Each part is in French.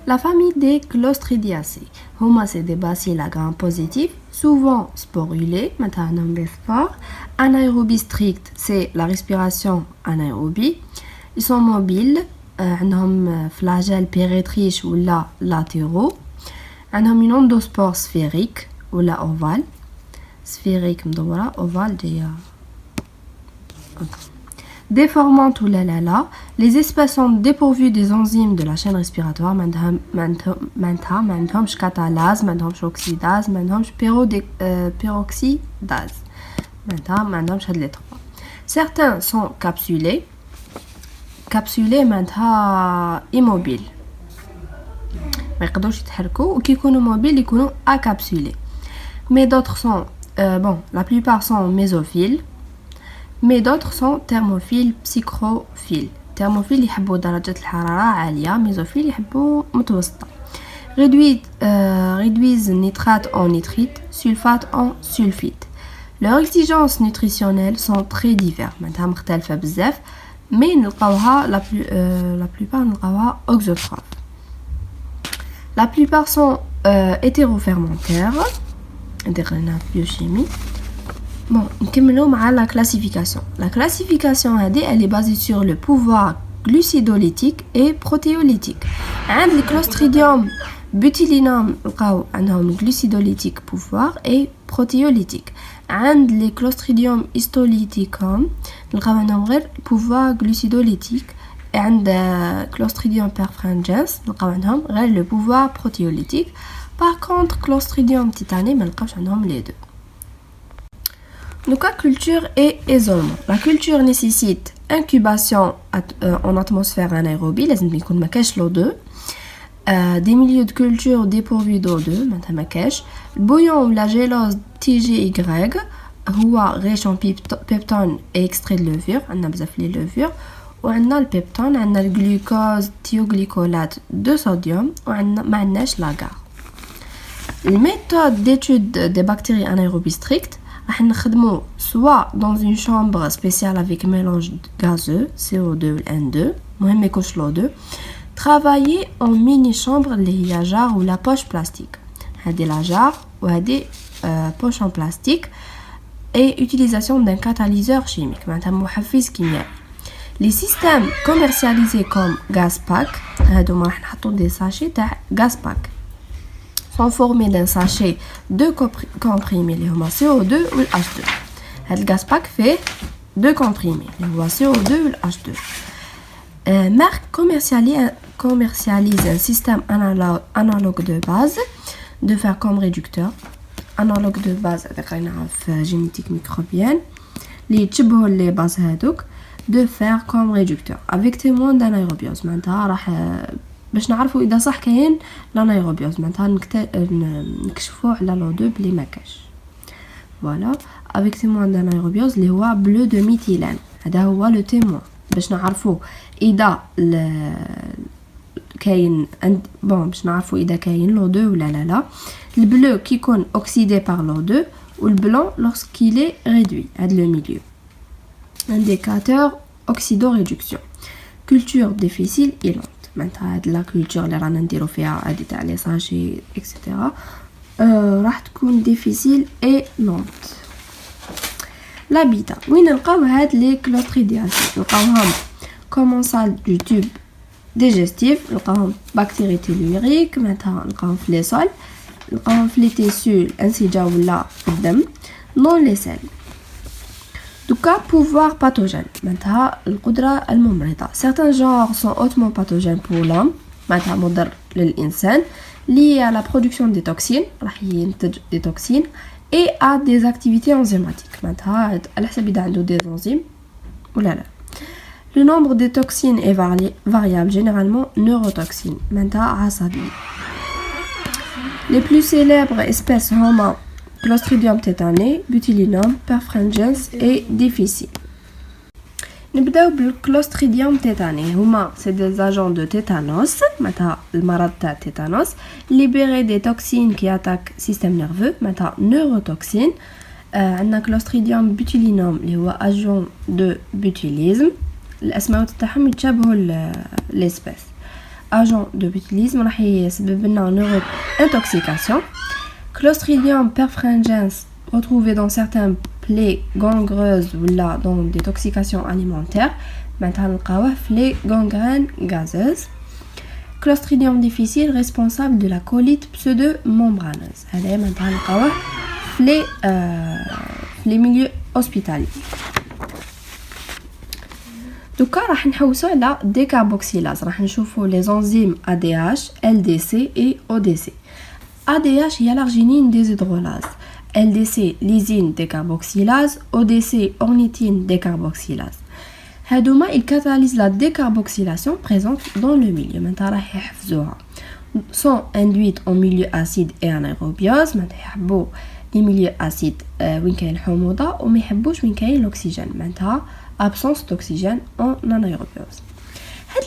La famille des Clostridiaceae. C'est des bacilles à gram positif, souvent sporulés, maintenant des spores. Anaérobie stricte, c'est la respiration anaérobie. Ils sont mobiles, عندهم flagelles pérétriches ou latéraux. عندهم une endospore sphérique ou ovale. Sphérique مدورة, ovale جاية déformante ou les espèces sont dépourvues des enzymes de la chaîne respiratoire. Mantham catalase, mantham oxydase, mantham peroxydase. Mantham les trois. Certains sont capsulés. Capsulés, mantham immobiles. ما يقدروش يتحركوا وكيكونوا موبيل يكونوا acapsulés. Mais d'autres sont la plupart sont mésophiles. Mais d'autres sont thermophiles, psychrophiles. Thermophiles يحبوا درجة الحرارة عالية, mésophiles يحبوا متوسطة. Réduisent nitrate en nitrite, sulfate en sulfite. Leurs exigences nutritionnelles sont très diverses. معناتها مختلفة بزاف, mais نلقاوها la plupart نلقاوها auxotrophes. La plupart sont hétérofermentaires. دخلنا في biochimie. Bon, نكملوا مع la classification. La classification elle est basée sur le pouvoir glucidolytique et protéolytique. عند le Clostridium botulinum لقاو عندهم glucidolytique pouvoir et protéolytique. عند les Clostridium histolyticum لقاو عندهم غير pouvoir glucidolytique. عند Clostridium perfringens لقاو عندهم غير le pouvoir protéolytique. Par contre, Clostridium tetani ما لقاوش عندهم les deux. Donc, la culture et isolement. La culture nécessite incubation en atmosphère anaérobie, لازم يكون ما كاش l'O2. Des milieux de culture dépourvus d'O2, معناتها ما كاش. Le bouillon ou la gélose TGY هو riche en peptone et extrait de levure, عندنا بزاف لي levure. وعندنا البيبتون, عندنا الجلوكوز thioglycolate de sodium وعندنا ما عندناش l'agar. La méthode d'étude des bactéries anaérobies strictes راح نخدمو soit dans une chambre spéciale avec mélange gazeux CO2 ou N2 مهم ما يكونش l'O2. Travailler en mini chambre اللي هي jarre ou la poche plastique. هذه la jarre وهذه poche en plastique et utilisation d'un catalyseur chimique معناتها محفز كيميائي. Les systèmes commercialisés comme Gazpack هادو راح نحطو des sachets تاع Gazpack sont formés d'un sachet de comprimés اللي هما CO2 ou H2. هاد الغازباك fait deux comprimés اللي هو CO2 ou H2. Merck commercialise un système analogue de base de faire comme réducteur. Analogue de base قرينا في génétique microbienne اللي يتشبهوا لي باز هادوك de faire comme réducteur avec témoin d'anaérobiose. معناتها راح باش نعرفوا اذا صح كاين لانايروبيوز معناتها نكشفوا على l'O2 بلي ما كاش. فوالا avec témoin d'anaérobiose اللي هو bleu de méthylène. هذا هو لو témoin باش نعرفوا اذا كاين باش نعرفوا اذا كاين l'O2 ولا لا. البلو كيكون oxydé par l'O2 والبلون lorsqu'il est réduit. هذا le milieu. Indicateur oxydoréduction. Culture difficile et lente. معناتها هاد لا كولتور اللي رانا نديرو فيها هادي تاع لي ساشي اكسيتيرا راح تكون ديفيسيل اي لونت. لابيتا وين نلقاو هاد لي كلوستريدياس نلقاوهم كومونسال دو توب ديجستيف, نلقاوهم باكتيري تيلوريك معناتها نلقاوهم في لي سول, نلقاوهم في لي تيسو الانسجه ولا في الدم نون لي سيل. دوكا pouvoir pathogène معناتها القدرة الممرضة. Certains genres sont hautement pathogènes pour l'homme معناتها مضر للإنسان lié à la production des toxines راح ينتج des toxines et à des activités enzymatiques معناتها على حسب إذا عنده des enzymes ولا لا. Le nombre de toxines est variable, généralement neurotoxines معناتها عصبية. Les plus célèbres espèces هما Clostridium tetani, Botulinum, perfringens et difficile. نبداو بالكلوستريديوم تيتاني. هما c'est des agents de tétanos معناتها المرض تاع tétanos, libérer des toxines qui attaquent système nerveux معناتها neurotoxine. عندنا كلوستريديوم بوتيلينوم اللي هو agent de botulisme. الاسماء تاعهم يتشابهوا للاسبيس. agent de botulisme راح يسبب لنا intoxication. Clostridium perfringens retrouvé dans certains plaies gangreuses ou là dans des toxications alimentaires. Maintenant نلقاوه في les gangrènes gazeuses. Clostridium difficile responsable de la colite pseudo-membraneuse. هذا maintenant نلقاوه في les milieux hospitaliers. دوكا راح نحوسو على décarboxylase. راح نشوفو les enzymes ADH, LDC et ODC. ADH هي l'arginine déshydrolase, LDC lysine décarboxylase, ODC ornithine décarboxylase. هادوما ils catalysent la décarboxylation présente dans le milieu. maintenant راح يحفزوها. sont induites en milieu acide et anaérobiose. maintenant يحبوا les milieux acides وين كاين الحموضه وما يحبوش وين كاين l'oxygène. maintenant absence d'oxygène en anaérobiose.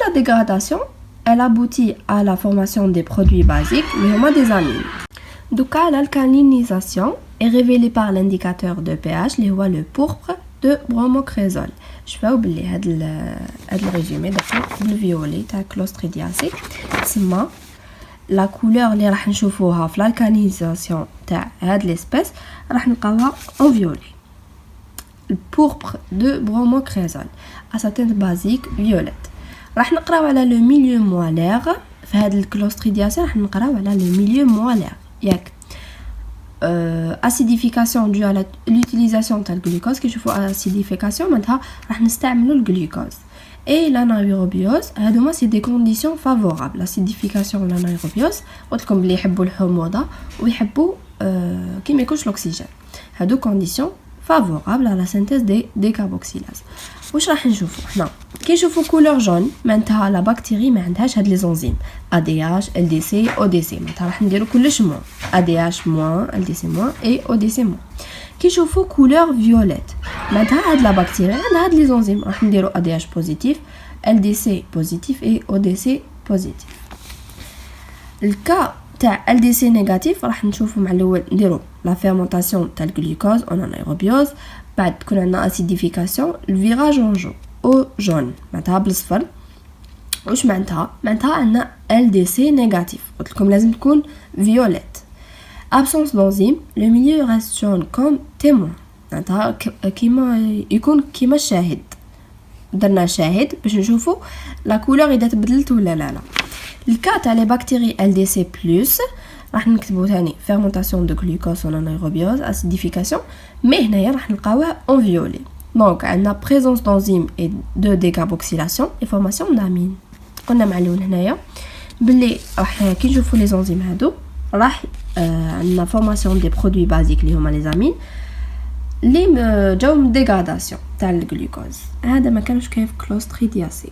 La dégradation, elle aboutit à la formation des produits basiques, mais des amines. Donc, l'alcalinisation est révélée par l'indicateur de pH, le pourpre de bromocrésol. Je vais oublier le résumé, le violet, la clostridiacée. La couleur اللي راح نشوفوها في l'alcalinisation تاع هاد l'espèce راح نلقاوها en violet. Le pourpre de bromocrésol à sa teinte basique violette. راح نقراو على le milieu mollaire. في هاد الكلوستريدياسي راح نقراو على le milieu mollaire ياك. acidification due à l'utilisation تاع الجلوكوز. كي نشوفوا acidification معناتها راح نستعملوا الجلوكوز. et l'anaérobiose هادوما c'est des conditions favorables. l'acidification و l'anaérobiose قلت لكم بلي يحبوا الحموضه ويحبوا كي ما يكونش l'oxygène. هادو conditions favorable à la synthèse des décarboxylases. واش راح نشوفوا حنا كي نشوفوا كولور جون معناتها لا بكتيري ما عندهاش هاد لي زونزيم ADH LDC ODC. معناتها راح نديرو كلش موان ADH موان LDC موان اي ODC موان. كي نشوفوا كولور فيوليت معناتها هاد لا بكتيري عندها هاد لي زونزيم راح نديرو ADH بوزيتيف LDC بوزيتيف اي ODC بوزيتيف. الكا تاع LDC négatif راح نشوفوا مع الاول نديرو لا فيرمونطاسيون تاع الجلوكوز اون انايروبيوز. بعد تكون عندنا اسيديفيكاسيون الفيراج اون جو او جون معناتها بالصفر. واش معناتها عندنا LDC négatif. قلت لكم لازم تكون فيوليت. absence d'enzyme le milieu reste jaune comme témoin. معناتها كيما يكون كيما الشاهد. درنا شاهد باش نشوفوا لا كولور اذا تبدلت ولا لا. الكا تاع لي بكتيري LDC+ راح نكتبوا ثاني fermentation de glucose en anaérobiose acidification. مي هنايا راح نلقاوها en violet. دونك عندنا présence d'enzyme et de décarboxylation et formation d'amine. قلنا مع الاول هنايا بلي راح كي نشوفوا لي زونزيم هادو راح عندنا formation des produits basiques اللي هما لي زامين اللي جاو من dégradation تاع الجلوكوز. هذا ما كانش كيف كلوستريدياسي.